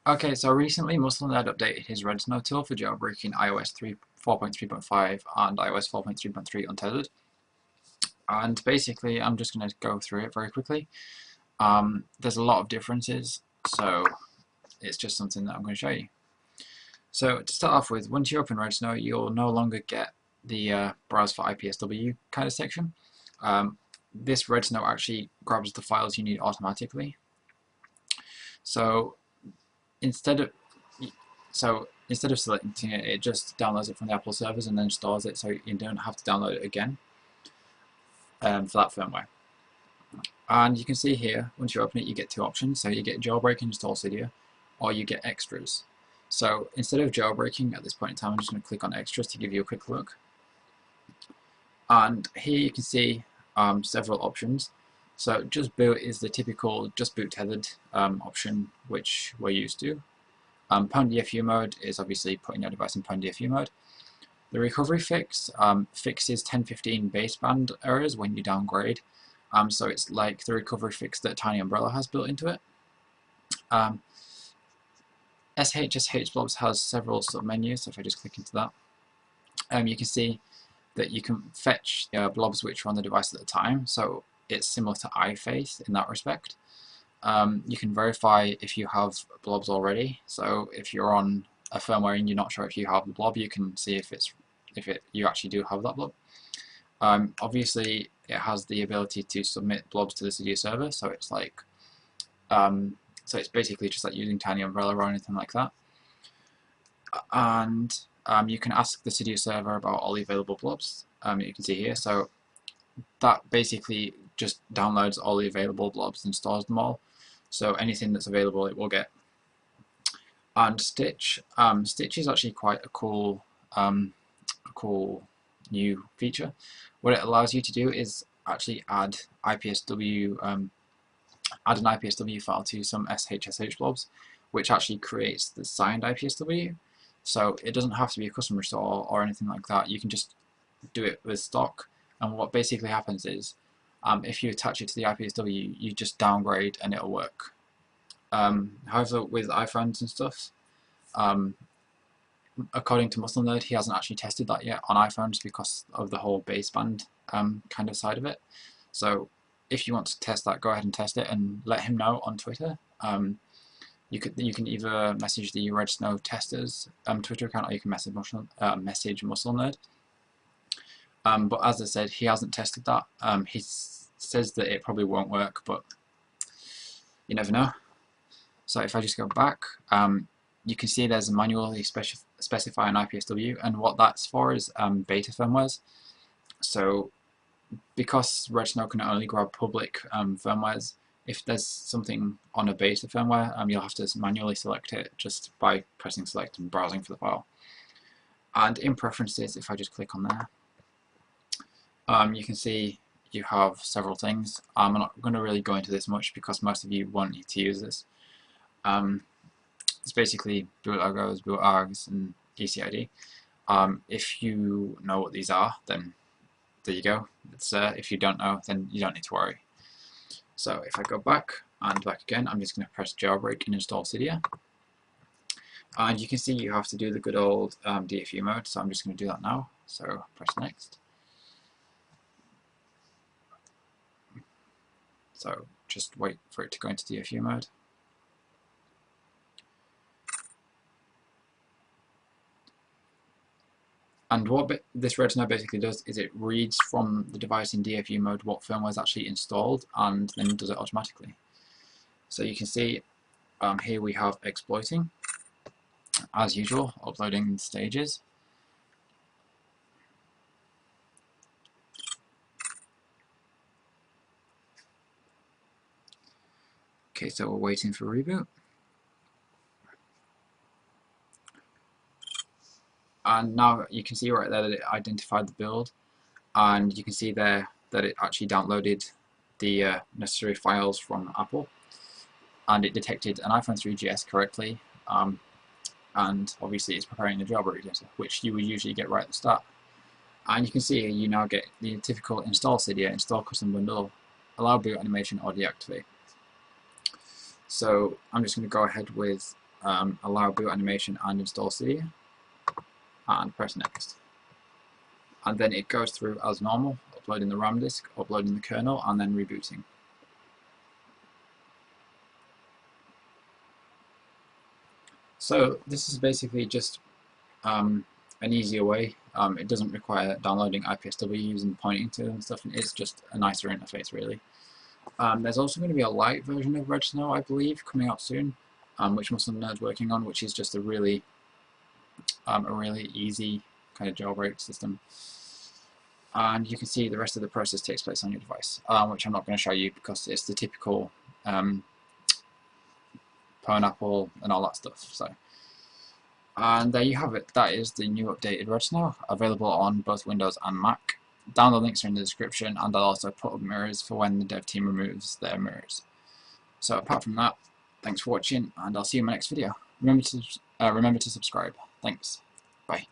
Okay, so recently Muslim updated his Redsn0w tool for jailbreaking iOS 4.3.5 and iOS 4.3.3 untethered. And basically, I'm just going to go through it very quickly. There's a lot of differences, so it's just something that I'm going to show you. So to start off with, once you open Redsn0w, you'll no longer get the browse for IPSW kind of section. This Redsn0w actually grabs the files you need automatically. So instead of selecting it, it just downloads it from the Apple servers and then stores it, so you don't have to download it again for that firmware. And you can see here, once you open it, you get two options. So you get Jailbreak and Install Cydia, or you get Extras. So instead of jailbreaking at this point in time, I'm just going to click on Extras to give you a quick look. And here you can see several options. So Just Boot is the typical Just Boot tethered option, which we're used to. Pwn DFU mode is obviously putting your device in Pwn DFU mode. The recovery fix fixes 1015 baseband errors when you downgrade. So it's like the recovery fix that Tiny Umbrella has built into it. SHSH blobs has several submenus, so if I just click into that, you can see that you can fetch blobs which are on the device at the time, so it's similar to iFace in that respect. You can verify if you have blobs already, so if you're on a firmware and you're not sure if you have the blob, you can see if you actually do have that blob. Obviously, it has the ability to submit blobs to the Cydia server, so it's like so it's basically just like using Tiny Umbrella or anything like that. And you can ask the Cydia server about all the available blobs. You can see here, so that basically just downloads all the available blobs and stores them all. So anything that's available, it will get. And Stitch, Stitch is actually quite a cool new feature. What it allows you to do is actually add IPSW, add an IPSW file to some SHSH blobs, which actually creates the signed IPSW. So it doesn't have to be a custom restore or anything like that. You can just do it with stock. And what basically happens is, if you attach it to the IPSW, you just downgrade and it'll work. However, with iPhones and stuff, according to Muslim0w, he hasn't actually tested that yet on iPhones because of the whole baseband kind of side of it. So if you want to test that, go ahead and test it and let him know on Twitter. You can either message the Redsn0w testers Twitter account, or you can message Muslim0w. But as I said, he hasn't tested that. He says that it probably won't work, but you never know. So if I just go back, you can see there's a manually specify an IPSW, and what that's for is beta firmwares. So because Redsn0w can only grab public firmwares, if there's something on a beta firmware, you'll have to manually select it just by pressing select and browsing for the file. And in preferences, if I just click on there, you can see you have several things. I'm not going to really go into this much because most of you won't need to use this. It's basically boot logos, boot args, and ECID. If you know what these are, then there you go. If you don't know, then you don't need to worry. So if I go back and back again, I'm just going to press Jailbreak and install Cydia. And you can see you have to do the good old DFU mode, so I'm just going to do that now. So press next. So just wait for it to go into DFU mode. And what this Redsn0w basically does is it reads from the device in DFU mode what firmware is actually installed and then does it automatically. So you can see here we have exploiting, as usual, uploading stages. Okay, so we're waiting for reboot. And now you can see right there that it identified the build, and you can see there that it actually downloaded the necessary files from Apple, and it detected an iPhone 3GS correctly, and obviously it's preparing the jailbreak data, which you would usually get right at the start. And you can see you now get the typical install Cydia, install custom bundle, allow boot animation, or deactivate. So I'm just going to go ahead with allow boot animation and install C, and press next. And then it goes through as normal, uploading the RAM disk, uploading the kernel, and then rebooting. So this is basically just an easier way. It doesn't require downloading IPSWs and pointing to them and stuff, and it's just a nicer interface, really. There's also going to be a light version of Redsn0w, I believe, coming out soon, which Muslim Nerd's working on, which is just a really easy kind of jailbreak system. And you can see the rest of the process takes place on your device, which I'm not going to show you because it's the typical pineapple and all that stuff. So, and there you have it. That is the new updated Redsn0w, available on both Windows and Mac. Download links are in the description, and I'll also put up mirrors for when the dev team removes their mirrors. So apart from that, thanks for watching, and I'll see you in my next video. Remember to subscribe. Thanks. Bye.